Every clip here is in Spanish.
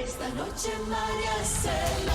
Esta noche María Cela.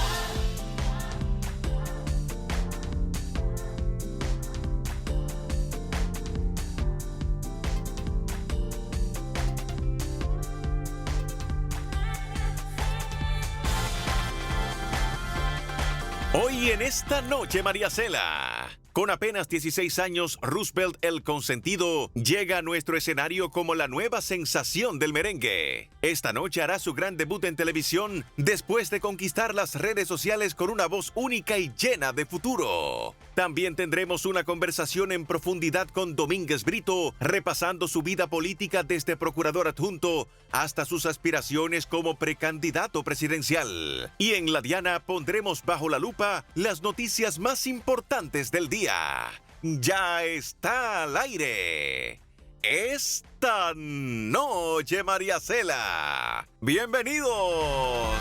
Hoy en Esta Noche María Cela. Con apenas 16 años, Roosevelt el Consentido llega a nuestro escenario como la nueva sensación del merengue. Esta noche hará su gran debut en televisión después de conquistar las redes sociales con una voz única y llena de futuro. También tendremos una conversación en profundidad con Domínguez Brito, repasando su vida política desde procurador adjunto hasta sus aspiraciones como precandidato presidencial. Y en La Diana pondremos bajo la lupa las noticias más importantes del día. Ya está al aire. Esta Noche María Cela. ¡Bienvenidos!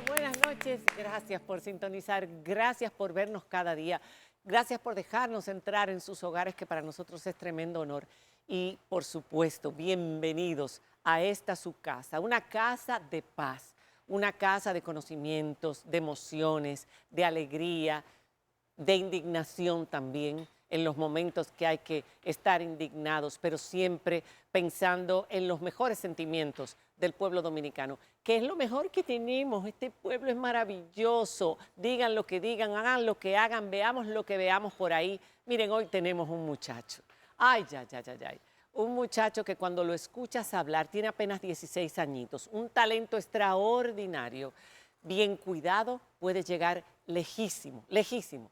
Buenas noches, gracias por sintonizar, gracias por vernos cada día, gracias por dejarnos entrar en sus hogares, que para nosotros es tremendo honor. Y por supuesto, bienvenidos a esta su casa, una casa de paz, una casa de conocimientos, de emociones, de alegría, de indignación también, en los momentos que hay que estar indignados, pero siempre pensando en los mejores sentimientos del pueblo dominicano, que es lo mejor que tenemos. Este pueblo es maravilloso. Digan lo que digan, hagan lo que hagan, veamos lo que veamos por ahí. Miren, hoy tenemos un muchacho. Ay, ay, ay, ay, ay. Un muchacho que cuando lo escuchas hablar, tiene apenas 16 añitos, un talento extraordinario, bien cuidado, puede llegar lejísimo, lejísimo.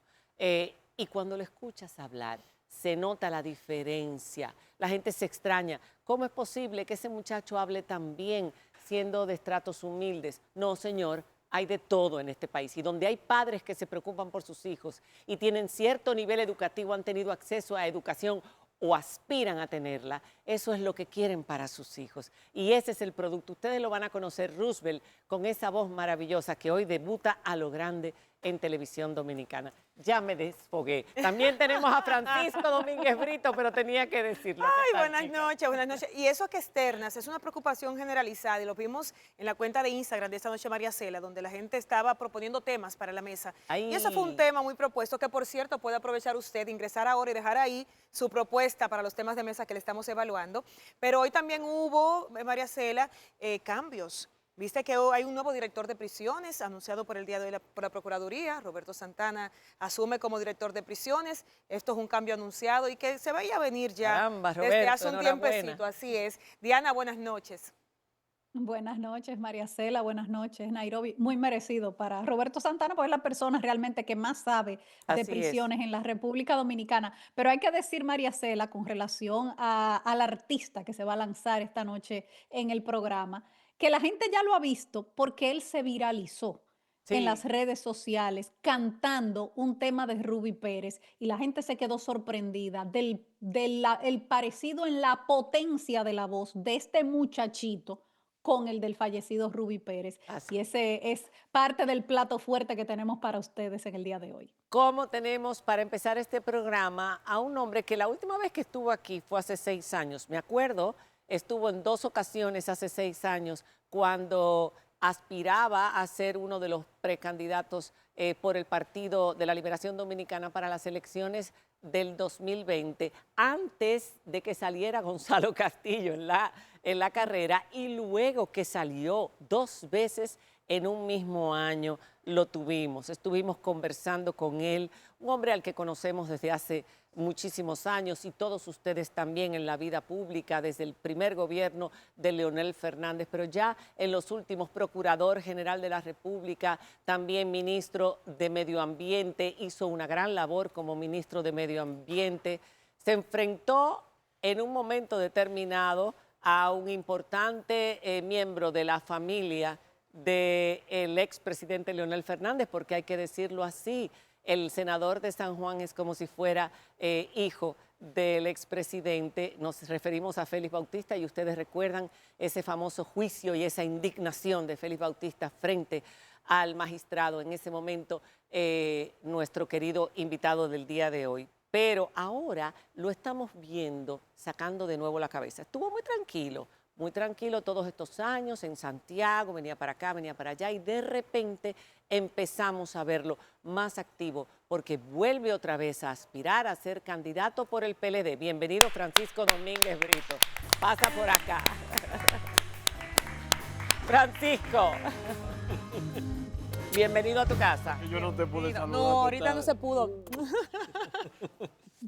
Y cuando lo escuchas hablar, se nota la diferencia. La gente se extraña. ¿Cómo es posible que ese muchacho hable tan bien siendo de estratos humildes? No, señor, hay de todo en este país. Y donde hay padres que se preocupan por sus hijos y tienen cierto nivel educativo, han tenido acceso a educación o aspiran a tenerla, eso es lo que quieren para sus hijos. Y ese es el producto. Ustedes lo van a conocer, Roosevelt, con esa voz maravillosa que hoy debuta a lo grande en televisión dominicana. Ya me desfogué. También tenemos a Francisco Domínguez Brito, pero tenía que decirlo. Ay, buenas noches, buenas noches. Y eso que externas es una preocupación generalizada y lo vimos en la cuenta de Instagram de Esta Noche María Cela, donde la gente estaba proponiendo temas para la mesa. Ay. Y eso fue un tema muy propuesto que, por cierto, puede aprovechar usted, ingresar ahora y dejar ahí su propuesta para los temas de mesa que le estamos evaluando. Pero hoy también hubo, María Cela, cambios. Viste que hay un nuevo director de prisiones anunciado por el día de hoy por la Procuraduría. Roberto Santana asume como director de prisiones. Esto es un cambio anunciado y que se veía venir ya. Caramba, desde Roberto, hace un tiempecito. Así es. Diana, buenas noches. Buenas noches, María Cela, buenas noches, Nairobi. Muy merecido para Roberto Santana, porque es la persona realmente que más sabe de Así prisiones en la República Dominicana. Pero hay que decir, María Cela, con relación al artista que se va a lanzar esta noche en el programa, que la gente ya lo ha visto porque él se viralizó en las Sí. redes sociales cantando un tema de Ruby Pérez y la gente se quedó sorprendida el parecido en la potencia de la voz de este muchachito con el del fallecido Ruby Pérez. Así. Y ese es parte del plato fuerte que tenemos para ustedes en el día de hoy. ¿Cómo tenemos para empezar este programa a un hombre que la última vez que estuvo aquí fue hace 6 años? Me acuerdo, estuvo en 2 ocasiones hace 6 años cuando aspiraba a ser uno de los precandidatos por el Partido de la Liberación Dominicana para las elecciones del 2020, antes de que saliera Gonzalo Castillo en la carrera y luego que salió 2 veces en un mismo año. lo tuvimos. Estuvimos conversando con él, un hombre al que conocemos desde hace muchísimos años y todos ustedes también en la vida pública, desde el primer gobierno de Leonel Fernández, pero ya en los últimos, Procurador General de la República, también ministro de Medio Ambiente, hizo una gran labor como ministro de Medio Ambiente. Se enfrentó en un momento determinado a un importante miembro de la familia del expresidente Leonel Fernández, porque hay que decirlo así, el senador de San Juan es como si fuera hijo del expresidente. Nos referimos a Félix Bautista y ustedes recuerdan ese famoso juicio y esa indignación de Félix Bautista frente al magistrado, en ese momento nuestro querido invitado del día de hoy. Pero ahora lo estamos viendo sacando de nuevo la cabeza. Estuvo muy tranquilo todos estos años en Santiago, venía para acá, venía para allá y de repente empezamos a verlo más activo porque vuelve otra vez a aspirar a ser candidato por el PLD. Bienvenido Francisco Domínguez Brito. Pasa por acá. Francisco. Bienvenido a tu casa. Yo no te pude saludar. No, ahorita no se pudo.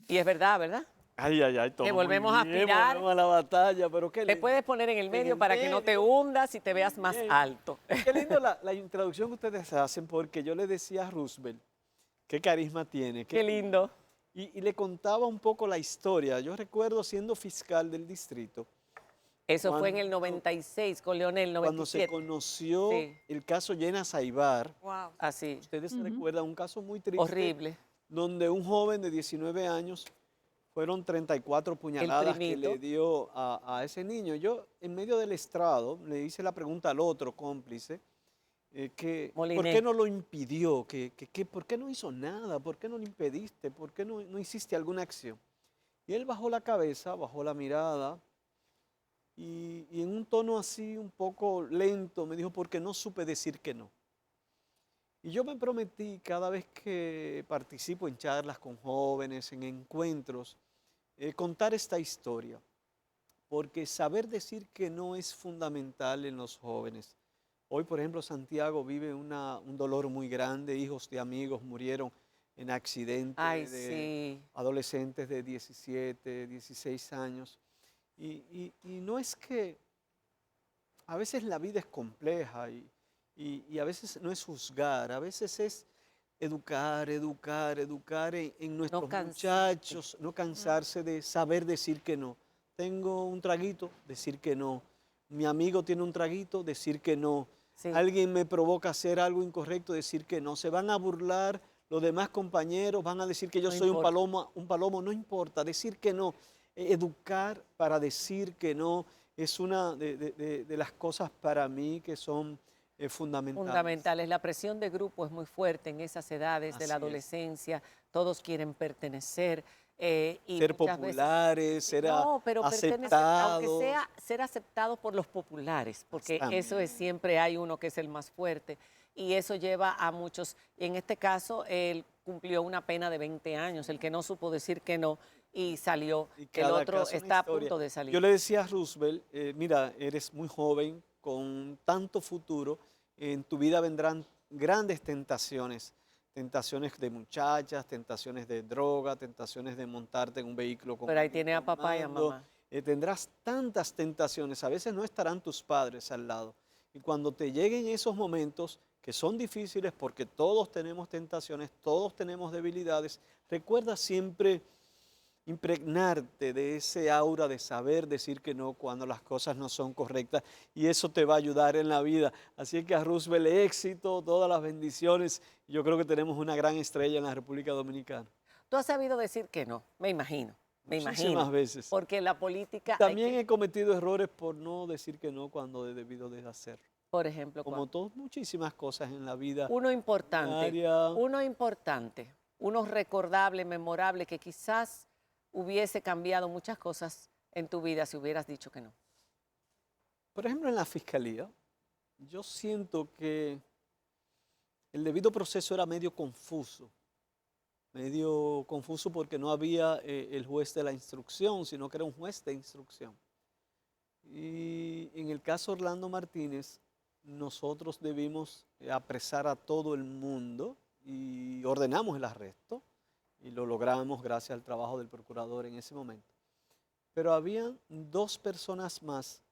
Y es verdad, ¿verdad? Ay, ay, ay. todo Que muy volvemos a bien, aspirar. volvemos a la batalla, pero qué Te lindo. puedes poner en el medio el para que no te medio. hundas y te veas más Bien. alto. Qué lindo la introducción que ustedes hacen, porque yo le decía a Roosevelt qué carisma tiene. Qué lindo. Y le contaba un poco la historia. Yo recuerdo siendo fiscal del distrito, Eso fue en el Cuando- 96 con Leonel, cuando se 97. conoció Sí. el caso Llena Saibar. Wow. Así, Ustedes se recuerdan un caso muy triste. horrible. Donde un joven de 19 años fueron 34 puñaladas que primito. le dio a ese niño. Yo, en medio del estrado, le hice la pregunta al otro cómplice, ¿por Moliné. qué no lo impidió? ¿Por qué no hizo nada? ¿Por qué no lo impediste? ¿Por qué no hiciste alguna acción? Y él bajó la cabeza, bajó la mirada y en un tono así un poco lento me dijo, porque no supe decir que no. Y yo me prometí cada vez que participo en charlas con jóvenes, en encuentros, contar esta historia, porque saber decir que no es fundamental en los jóvenes. Hoy, por ejemplo, Santiago vive un dolor muy grande, hijos de amigos murieron en accidentes Ay, de sí. adolescentes de 17, 16 años. Y no es que a veces la vida es compleja y a veces no es juzgar, a veces es educar en nuestros cansarte. muchachos, no cansarse de saber decir que no. Tengo un traguito, decir que no. Mi amigo tiene un traguito, decir que no. Sí. Alguien me provoca hacer algo incorrecto, decir que no. Se van a burlar los demás compañeros, van a decir que yo No soy importa. un palomo, no importa, decir que no. Educar para decir que no es una de las cosas para mí que son fundamentales. Fundamentales. La presión de grupo es muy fuerte en esas edades de la Así es. adolescencia. Todos quieren pertenecer. Y Ser muchas veces- populares, ser No, pero pertenecer, aunque aceptados. sea ser aceptado por los populares, porque También. eso es siempre hay uno que es el más fuerte. Y eso lleva a muchos, en este caso, él cumplió una pena de 20 años, el que no supo decir que no y salió, Y el cada otro caso una está a historia. punto de salir. Yo le decía a Roosevelt, mira, eres muy joven, con tanto futuro, en tu vida vendrán grandes tentaciones. Tentaciones de muchachas, tentaciones de droga, tentaciones de montarte en un vehículo con Pero ahí alguien tiene a papá y a tomando. mamá. Tendrás tantas tentaciones, a veces no estarán tus padres al lado. Y cuando te lleguen esos momentos que son difíciles porque todos tenemos tentaciones, todos tenemos debilidades, recuerda siempre impregnarte de ese aura de saber decir que no cuando las cosas no son correctas y eso te va a ayudar en la vida. Así que a Roosevelt éxito, todas las bendiciones. Yo creo que tenemos una gran estrella en la República Dominicana. Tú has sabido decir que no, me imagino. Me Muchísimas imagino. veces. Porque la política, hay También que- he cometido errores por no decir que no cuando he debido de hacerlo. por ejemplo, Como todas, muchísimas cosas en la vida. uno importante, diaria. uno recordable, memorable, que quizás hubiese cambiado muchas cosas en tu vida si hubieras dicho que no. Por ejemplo, en la fiscalía, yo siento que el debido proceso era medio confuso porque no había el juez de la instrucción, sino que era un juez de instrucción. Y en el caso Orlando Martínez, nosotros debimos apresar a todo el mundo y ordenamos el arresto y lo logramos gracias al trabajo del procurador en ese momento. Pero habían 2 personas más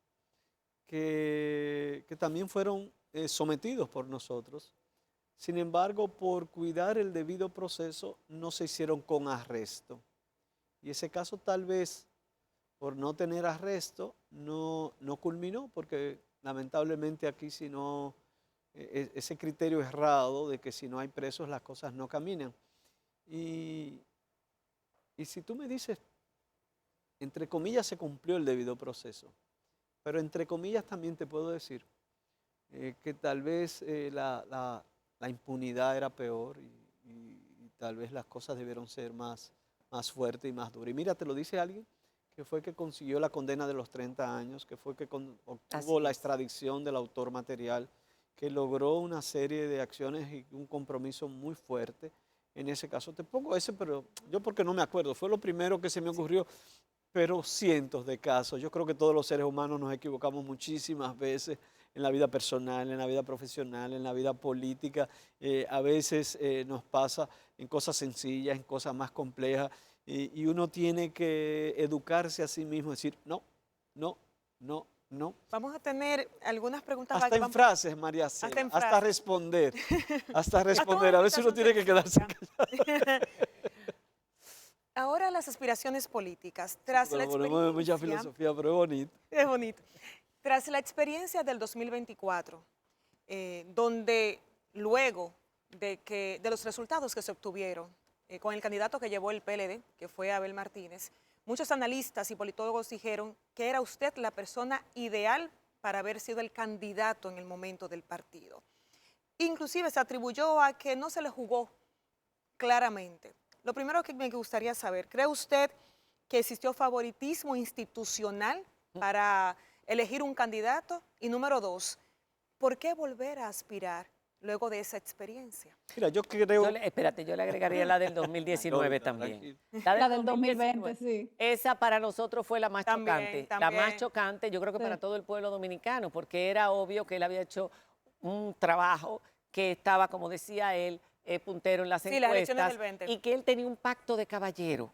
que también fueron sometidos por nosotros. Sin embargo, por cuidar el debido proceso, no se hicieron con arresto. Y ese caso tal vez, por no tener arresto, no culminó, porque lamentablemente aquí si no, ese criterio errado de que si no hay presos las cosas no caminan. Y si tú me dices, entre comillas se cumplió el debido proceso, pero entre comillas también te puedo decir que tal vez la impunidad era peor y tal vez las cosas debieron ser más fuertes y más duras. Y mira, te lo dice alguien que fue que consiguió la condena de los 30 años, que fue que obtuvo la extradición del autor material, que logró una serie de acciones y un compromiso muy fuerte. En ese caso te pongo ese, pero yo porque no me acuerdo, fue lo primero que se me ocurrió, pero cientos de casos. Yo creo que todos los seres humanos nos equivocamos muchísimas veces en la vida personal, en la vida profesional, en la vida política. A veces nos pasa en cosas sencillas, en cosas más complejas, y uno tiene que educarse a sí mismo, decir no, no, no, no. Vamos a tener algunas preguntas. Hasta en frases, María Cela, hasta responder, hasta responder. A veces uno tiene que quedarse callado. Ahora las aspiraciones políticas. Tras la experiencia, mucha filosofía, pero es bonito. Es bonito. Tras la experiencia del 2024, donde luego de los resultados que se obtuvieron con el candidato que llevó el PLD, que fue Abel Martínez, muchos analistas y politólogos dijeron que era usted la persona ideal para haber sido el candidato en el momento del partido. Inclusive se atribuyó a que no se le jugó claramente. Lo primero que me gustaría saber, ¿cree usted que existió favoritismo institucional para elegir un candidato? Y número 2, ¿por qué volver a aspirar luego de esa experiencia? Mira, yo creo... Espérate, yo le agregaría la del 2019 también. La del 2020, sí. Esa para nosotros fue la más chocante. La también. más chocante, yo creo que Sí. para todo el pueblo dominicano, porque era obvio que él había hecho un trabajo que estaba, como decía él, puntero en las Sí, las elecciones encuestas, del 20. y que él tenía un pacto de caballero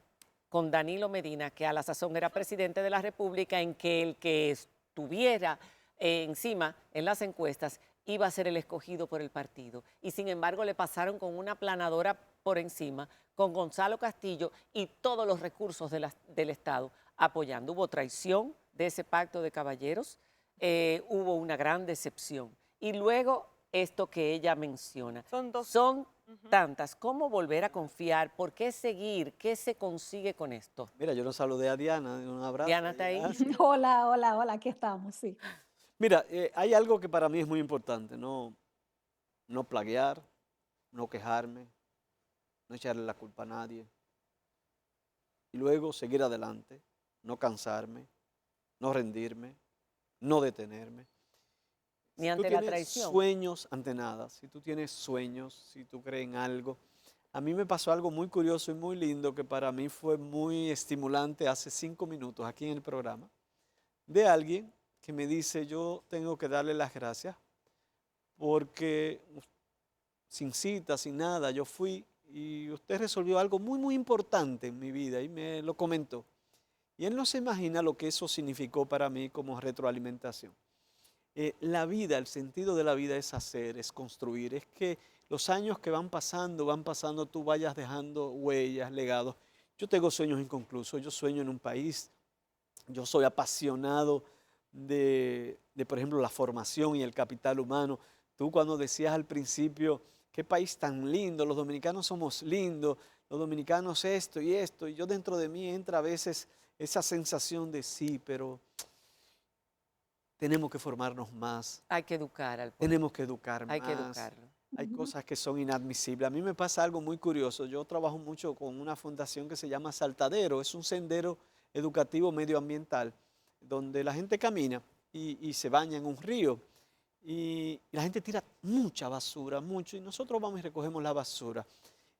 con Danilo Medina, que a la sazón era presidente de la República, en que el que estuviera encima en las encuestas iba a ser el escogido por el partido. Y sin embargo le pasaron con una planadora por encima, con Gonzalo Castillo y todos los recursos del Estado apoyando. Hubo traición de ese pacto de caballeros, hubo una gran decepción. Y luego esto que ella menciona. Son dos. Son tantas. ¿Cómo volver a confiar? ¿Por qué seguir? ¿Qué se consigue con esto? Mira, yo no saludé a Diana, un abrazo. Diana está ahí. Hola, hola, hola, aquí estamos, sí. Mira, hay algo que para mí es muy importante, no plagiar, no quejarme, no echarle la culpa a nadie. Y luego seguir adelante, no cansarme, no rendirme, no detenerme. Ni Si tú ante la tienes traición. sueños ante nada, si tú tienes sueños, si tú crees en algo. A mí me pasó algo muy curioso y muy lindo que para mí fue muy estimulante hace 5 minutos aquí en el programa, de alguien que me dice, yo tengo que darle las gracias porque sin cita, sin nada, yo fui y usted resolvió algo muy, muy importante en mi vida y me lo comentó. Y él no se imagina lo que eso significó para mí como retroalimentación. La vida, el sentido de la vida es hacer, es construir, es que los años que van pasando, tú vayas dejando huellas, legados. Yo tengo sueños inconclusos, yo sueño en un país, yo soy apasionado de, por ejemplo, la formación y el capital humano. Tú cuando decías al principio, qué país tan lindo, los dominicanos somos lindos, los dominicanos esto, y yo dentro de mí entra a veces esa sensación de sí, pero tenemos que formarnos más, Hay que educar al pueblo. tenemos que educar Hay más. que educarlo. Hay cosas que son inadmisibles. A mí me pasa algo muy curioso. Yo trabajo mucho con una fundación que se llama Saltadero. Es un sendero educativo medioambiental donde la gente camina y se baña en un río. Y la gente tira mucha basura, mucho, y nosotros vamos y recogemos la basura.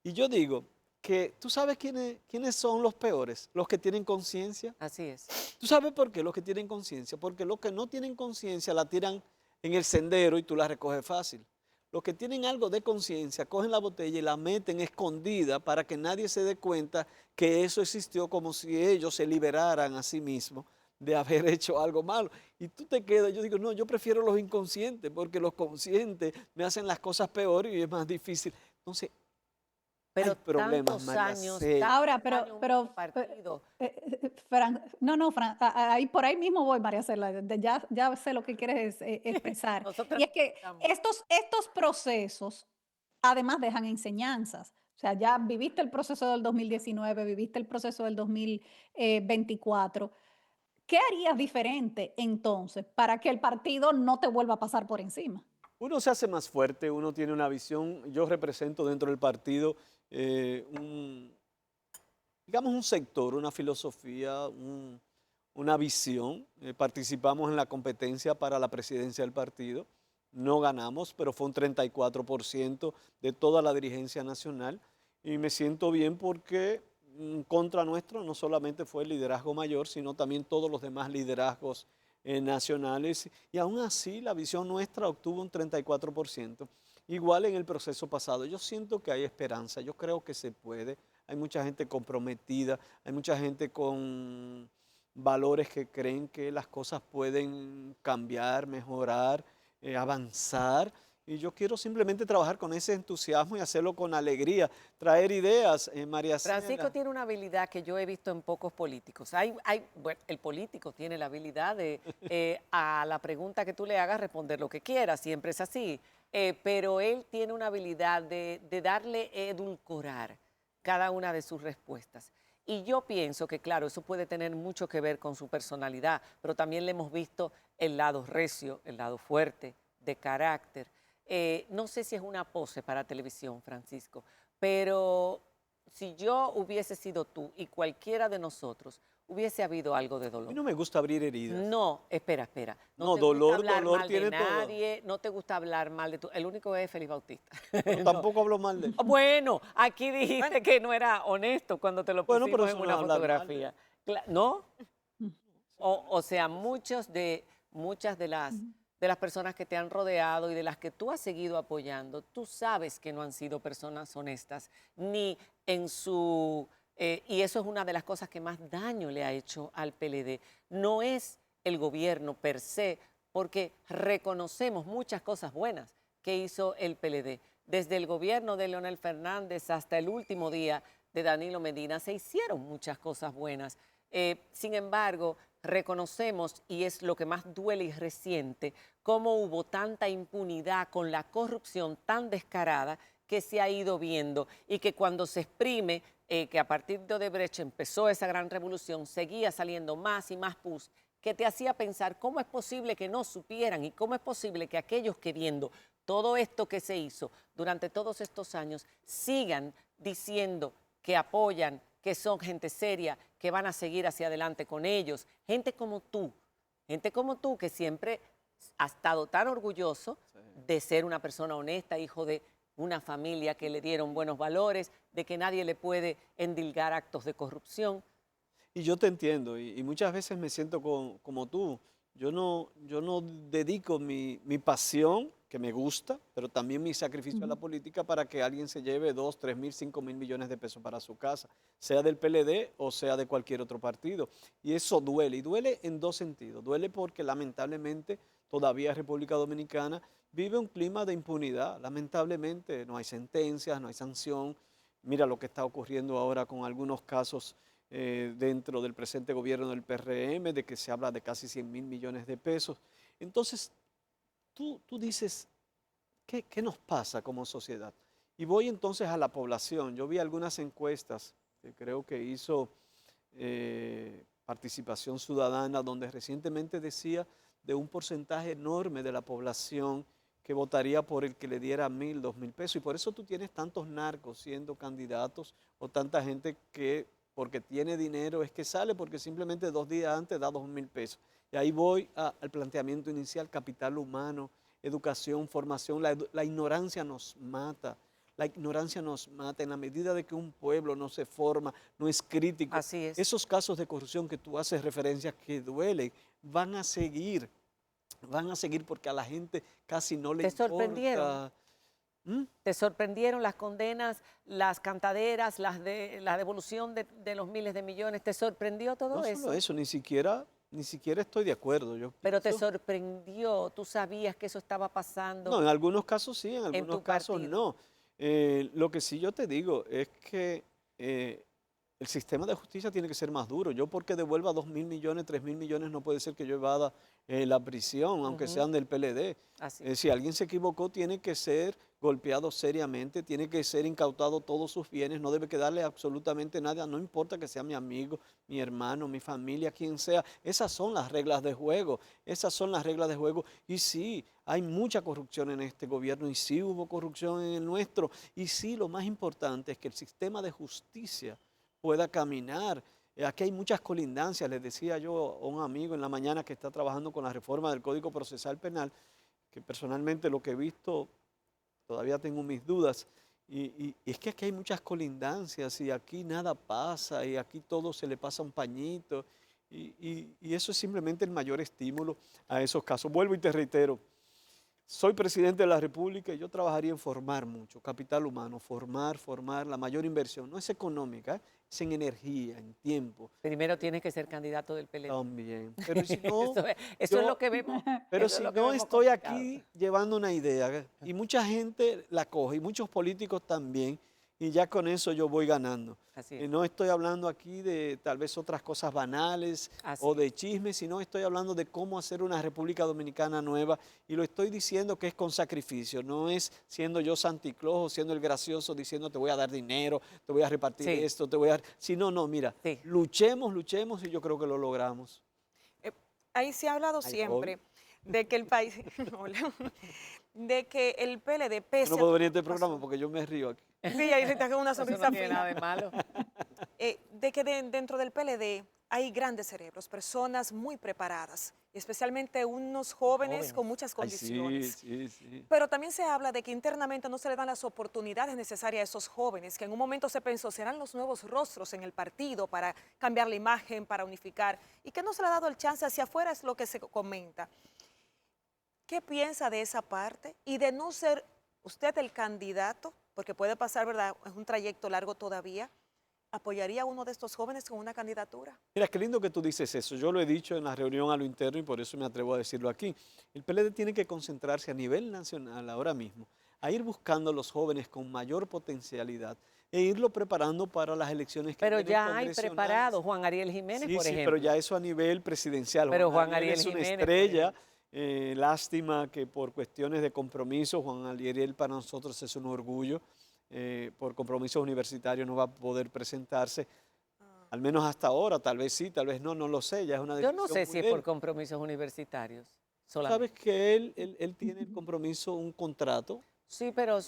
Y yo digo que, ¿tú sabes quiénes son los peores? Los que tienen conciencia. Así es. ¿Tú sabes por qué los que tienen conciencia? Porque los que no tienen conciencia la tiran en el sendero y tú la recoges fácil. Los que tienen algo de conciencia cogen la botella y la meten escondida para que nadie se dé cuenta que eso existió, como si ellos se liberaran a sí mismos de haber hecho algo malo. Y tú te quedas, yo digo, no, yo prefiero los inconscientes porque los conscientes me hacen las cosas peores y es más difícil. Entonces, Pero hay problemas, tantos María años, Cela. Ahora, tantos años, mucho partido. Fran, no, Fran, ahí, por ahí mismo voy, María Cela, ya sé lo que quieres expresar. Nosotros Y es que estamos. estos procesos, además, dejan enseñanzas. O sea, ya viviste el proceso del 2019, viviste el proceso del 2024. ¿Qué harías diferente entonces para que el partido no te vuelva a pasar por encima? Uno se hace más fuerte, uno tiene una visión. Yo represento dentro del partido digamos, un sector, una filosofía, una visión. Participamos en la competencia para la presidencia del partido. No ganamos, pero fue un 34% de toda la dirigencia nacional. Y me siento bien porque contra nuestro no solamente fue el liderazgo mayor, sino también todos los demás liderazgos nacionales. Y aún así la visión nuestra obtuvo un 34%. Igual en el proceso pasado. Yo siento que hay esperanza, yo creo que se puede. Hay mucha gente comprometida, hay mucha gente con valores que creen que las cosas pueden cambiar, mejorar, avanzar. Y yo quiero simplemente trabajar con ese entusiasmo y hacerlo con alegría, traer ideas, María Francisco Cela. tiene una habilidad que yo he visto en pocos políticos. Bueno, el político tiene la habilidad de a la pregunta que tú le hagas responder lo que quiera, siempre es así. Pero él tiene una habilidad de darle edulcorar cada una de sus respuestas. Y yo pienso que, claro, eso puede tener mucho que ver con su personalidad, pero también le hemos visto el lado recio, el lado fuerte, de carácter. No sé si es una pose para televisión, Francisco, pero si yo hubiese sido tú y cualquiera de nosotros, hubiese habido algo de A dolor. mí no me gusta abrir heridas. No, espera. No, te gusta dolor, hablar dolor mal tiene de todo. nadie, no te gusta hablar mal de tu... El único es Félix Bautista. Pero No. tampoco hablo mal de él. Bueno, aquí dijiste que no era honesto cuando te lo Bueno, pusimos pero en eso no una es hablar mal de fotografía. ¿No? O sea, muchas de las personas que te han rodeado y de las que tú has seguido apoyando, tú sabes que no han sido personas honestas, ni en su... y eso es una de las cosas que más daño le ha hecho al PLD. No es el gobierno per se, porque reconocemos muchas cosas buenas que hizo el PLD. Desde el gobierno de Leonel Fernández hasta el último día de Danilo Medina se hicieron muchas cosas buenas. Sin embargo, reconocemos, y es lo que más duele y resiente, cómo hubo tanta impunidad con la corrupción tan descarada que se ha ido viendo y que cuando se exprime que a partir de Odebrecht empezó esa gran revolución, seguía saliendo más y más pus, que te hacía pensar cómo es posible que no supieran y cómo es posible que aquellos que viendo todo esto que se hizo durante todos estos años sigan diciendo que apoyan, que son gente seria, que van a seguir hacia adelante con ellos. Gente como tú que siempre ha estado tan orgulloso de ser una persona honesta, hijo de una familia que le dieron buenos valores, de que nadie le puede endilgar actos de corrupción. Y yo te entiendo, y muchas veces me siento como tú. Yo no dedico mi pasión, que me gusta, pero también mi sacrificio a la política para que alguien se lleve 2, 3 mil, 5 mil millones de pesos para su casa, sea del PLD o sea de cualquier otro partido. Y eso duele, y duele en dos sentidos. Duele porque lamentablemente todavía República Dominicana vive un clima de impunidad. Lamentablemente no hay sentencias, no hay sanción. Mira lo que está ocurriendo ahora con algunos casos dentro del presente gobierno del PRM, de que se habla de casi 100 mil millones de pesos. Entonces, tú dices, ¿qué nos pasa como sociedad? Y voy entonces a la población. Yo vi algunas encuestas que creo que hizo Participación Ciudadana, donde recientemente decía de un porcentaje enorme de la población que votaría por el que le diera 1.000, 2.000 pesos. Y por eso tú tienes tantos narcos siendo candidatos o tanta gente que porque tiene dinero es que sale, porque simplemente 2 días antes da 2.000 pesos. Y ahí voy al planteamiento inicial: capital humano, educación, formación. La ignorancia nos mata. La ignorancia nos mata en la medida de que un pueblo no se forma, no es crítico. Así es. Esos casos de corrupción que tú haces referencia que duelen, van a seguir. van a seguir porque a la gente casi no le ¿Te importa. sorprendieron? ¿Mm? ¿Te sorprendieron las condenas, las cantaderas, la devolución de los miles de millones? ¿Te sorprendió todo No eso? solo eso, ni siquiera estoy de acuerdo. Yo Pero te pienso- sorprendió, tú sabías que eso estaba pasando No, en algunos casos sí, en en algunos tu casos partido. no. Lo que sí yo te digo es que el sistema de justicia tiene que ser más duro. Yo porque devuelva 2.000 millones, 3.000 millones, no puede ser que yo evada la prisión, aunque Ujú. sean del PLD. Así. Si alguien se equivocó, tiene que ser golpeado seriamente, tiene que ser incautado todos sus bienes, no debe quedarle absolutamente nada, no importa que sea mi amigo, mi hermano, mi familia, quien sea. Esas son las reglas de juego, esas son las reglas de juego. Y sí, hay mucha corrupción en este gobierno y sí hubo corrupción en el nuestro. Y sí, lo más importante es que el sistema de justicia pueda caminar. Aquí hay muchas colindancias, les decía yo a un amigo en la mañana que está trabajando con la reforma del Código Procesal Penal, que personalmente lo que he visto todavía tengo mis dudas. Y es que aquí hay muchas colindancias y aquí nada pasa y aquí todo se le pasa un pañito. Y eso es simplemente el mayor estímulo a esos casos. Vuelvo y te reitero, soy presidente de la República y yo trabajaría en formar mucho, capital humano, formar, la mayor inversión. No es económica, es en energía, en tiempo. Primero tienes que ser candidato del PLD. También. Pero si no, Eso es yo- lo que vemos. pero eso es si lo que no vemos estoy complicado. aquí llevando una idea y mucha gente la coge y muchos políticos también y ya con eso yo voy ganando. Así Y es. no estoy hablando aquí de tal vez otras cosas banales Así o de chismes, sino estoy hablando de cómo hacer una República Dominicana nueva y lo estoy diciendo que es con sacrificio, no es siendo yo Santi Claus o siendo el gracioso diciendo te voy a dar dinero, te voy a repartir Sí. esto, te voy a dar... Sino, no, mira, Sí. luchemos y yo creo que lo logramos. Ahí se ha hablado Ay, siempre de que el país, hola, de que el PLD, Yo pese no a puedo todo venir a lo que este programa pasó, porque yo me río aquí. sí, ahí está con una Eso sonrisa no tiene fina, nada de malo. de que dentro del PLD hay grandes cerebros, personas muy preparadas, especialmente unos jóvenes con muchas Ay, sí, condiciones. sí. Pero también se habla de que internamente no se le dan las oportunidades necesarias a esos jóvenes, que en un momento se pensó serán los nuevos rostros en el partido para cambiar la imagen, para unificar, y que no se le ha dado el chance hacia afuera, es lo que se comenta. ¿Qué piensa de esa parte? Y de no ser usted el candidato, porque puede pasar, ¿verdad? Es un trayecto largo todavía. ¿Apoyaría a uno de estos jóvenes con una candidatura? Mira, qué lindo que tú dices eso. Yo lo he dicho en la reunión a lo interno y por eso me atrevo a decirlo aquí. El PLD tiene que concentrarse a nivel nacional ahora mismo, a ir buscando a los jóvenes con mayor potencialidad e irlo preparando para las elecciones que Pero vienen ya hay congresionales. preparado Juan Ariel Jiménez, Sí, por sí, ejemplo. pero ya eso a nivel presidencial. Pero Juan Ariel es una Jiménez, por estrella. Lástima que por cuestiones de compromiso, Juan Ariel para nosotros es un orgullo. Por compromisos universitarios no va a poder presentarse. Al menos hasta ahora, tal vez sí, tal vez no, no lo sé, ya es una Yo decisión no sé muy si es de por él. compromisos universitarios. Sabes Solamente. que él tiene el compromiso, un contrato, Sí, pero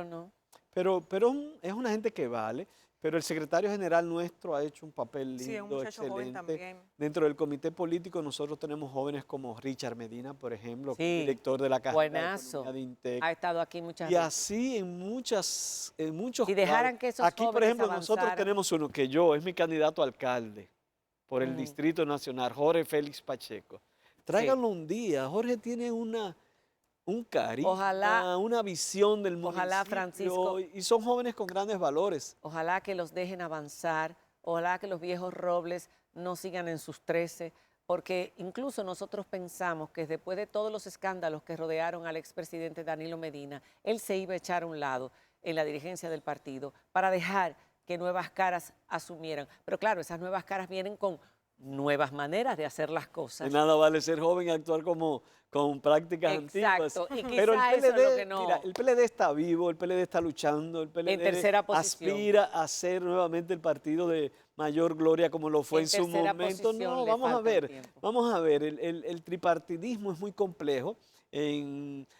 no. pero es una gente que vale, pero el secretario general nuestro ha hecho un papel Sí, un lindo, muchacho joven excelente. también. Dentro del comité político nosotros tenemos jóvenes como Richard Medina, por ejemplo, que es Sí, director de la Caja buenazo. de INTEC. Ha estado aquí muchas Y veces. así en muchos Si dejaran lados. que esos Aquí, por jóvenes ejemplo, nosotros avanzaran. tenemos uno que es mi candidato a alcalde por el Ujú. Distrito Nacional, Jorge Félix Pacheco. Tráiganlo un día. Jorge tiene un carisma, Ojalá- una visión del municipio. ojalá, Francisco. Y son jóvenes con grandes valores. Ojalá que los dejen avanzar, ojalá que los viejos robles no sigan en sus 13, porque incluso nosotros pensamos que después de todos los escándalos que rodearon al expresidente Danilo Medina, él se iba a echar a un lado en la dirigencia del partido para dejar que nuevas caras asumieran. Pero claro, esas nuevas caras vienen con nuevas maneras de hacer las De cosas. nada vale ser joven y actuar con prácticas antiguas. Exacto, y Pero quizá eso es lo que no- mira, el PLD está vivo, el PLD está luchando, el PLD En tercera posición. aspira a ser nuevamente el partido de mayor gloria como lo fue En en su tercera momento. posición No, le vamos a falta ver, tiempo. vamos a ver, el tripartidismo es muy complejo.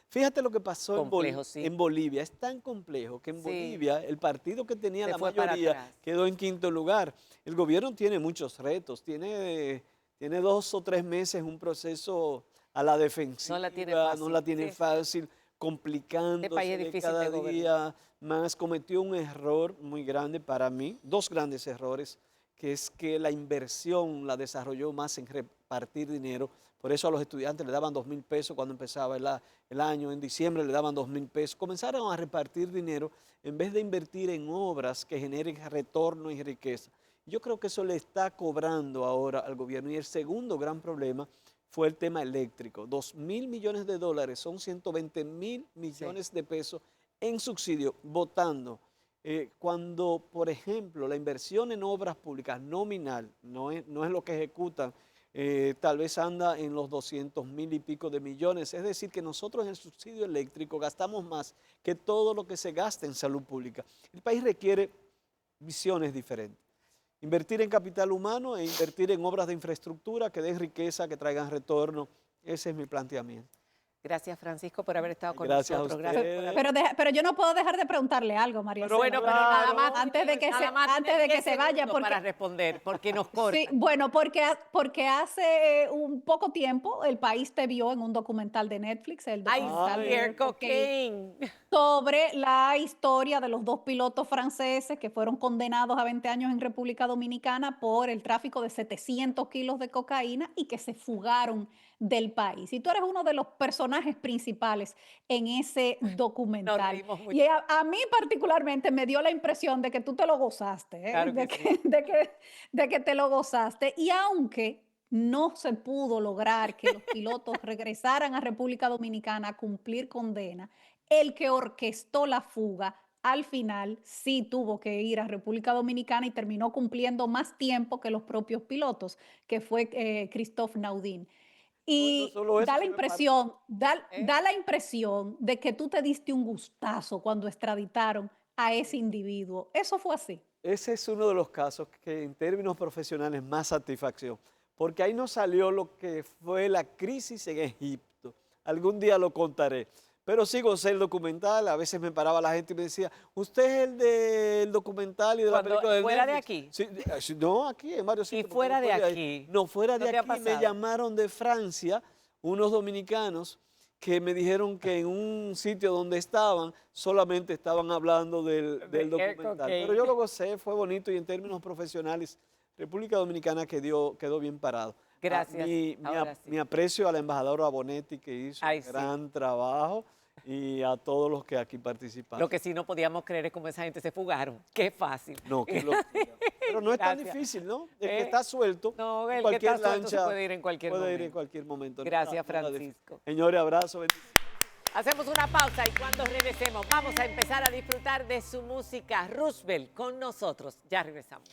Fíjate lo que pasó Complejo, sí. en Bolivia, es tan complejo que en Sí. Bolivia el partido que tenía Se la fue para mayoría atrás. quedó en quinto lugar. El gobierno tiene muchos retos, tiene 2 o 3 meses un proceso a la defensiva, No la tiene no fácil, la tiene sí. fácil, Este país es complicándose difícil cada de gobernar. día más. Cometió un error muy grande para mí, 2 grandes errores, que es que la inversión la desarrolló más en repartir dinero, Por eso a los estudiantes le daban 2.000 pesos cuando empezaba el año. En diciembre le daban 2.000 pesos. Comenzaron a repartir dinero en vez de invertir en obras que generen retorno y riqueza. Yo creo que eso le está cobrando ahora al gobierno. Y el segundo gran problema fue el tema eléctrico. 2.000 millones de dólares, son 120.000 millones de pesos en subsidio, votando. Cuando, por ejemplo, la inversión en obras públicas nominal, no es lo que ejecutan, tal vez anda en los 200.000 y pico de millones. Es decir, que nosotros en el subsidio eléctrico gastamos más que todo lo que se gasta en salud pública. El país requiere visiones diferentes. Invertir en capital humano e invertir en obras de infraestructura que den riqueza, que traigan retorno. Ese es mi planteamiento. Gracias, Francisco, por haber estado con Gracias a nosotros. ustedes. Gracias por haber... Pero yo no puedo dejar de preguntarle algo, María Pero bueno, Cela. pero nada más. Antes de que nada más tiene 10 se vaya, segundos para responder, porque nos corta. Sí, bueno, porque hace un poco tiempo el país te vio en un documental de Netflix, el Ay, documental Dear de Cocaine. sobre la historia de los 2 pilotos franceses que fueron condenados a 20 años en República Dominicana por el tráfico de 700 kilos de cocaína y que se fugaron del país. Y tú eres uno de los personajes principales en ese documental. Nos reímos mucho. Y a mí particularmente me dio la impresión de que tú te lo gozaste, ¿eh? Claro que sí. de que te lo gozaste. Y aunque no se pudo lograr que los pilotos regresaran a República Dominicana a cumplir condena, el que orquestó la fuga al final sí tuvo que ir a República Dominicana y terminó cumpliendo más tiempo que los propios pilotos, que fue Christophe Naudin. Y solo eso, da la sino impresión, da la impresión de que tú te diste un gustazo cuando extraditaron a ese individuo. ¿Eso fue así? Ese es uno de los casos que en términos profesionales más satisfacción, porque ahí nos salió lo que fue la crisis en Egipto. Algún día lo contaré. Pero sí gocé el documental, a veces me paraba la gente y me decía, ¿usted es el del documental y de la Cuando película de fuera de Netflix?" aquí. Sí, no, aquí, en varios Y sitios. fuera de porque aquí. No, fuera ¿No de te ha aquí me pasado? llamaron de Francia unos dominicanos que me dijeron que en un sitio donde estaban solamente estaban hablando del Air documental. Cocaine. Pero yo lo gocé, fue bonito y en términos profesionales, República Dominicana quedó bien parado. Gracias. Ahora sí. Mi aprecio a la embajadora Bonetti que hizo Ay, un sí. gran trabajo y a todos los que aquí participaron. Lo que sí no podíamos creer es cómo esa gente se fugaron. Qué fácil. No, qué locura. Pero no es tan Gracias. difícil, ¿no? El que Eh, está suelto, No, en el que cualquier está suelto se lancha puede ir en cualquier puede ir momento. en cualquier momento. Gracias, Nada difícil. Francisco. Señores, abrazo. Bendiciones. Hacemos una pausa y cuando regresemos vamos a empezar a disfrutar de su música. Roosevelt con nosotros. Ya regresamos.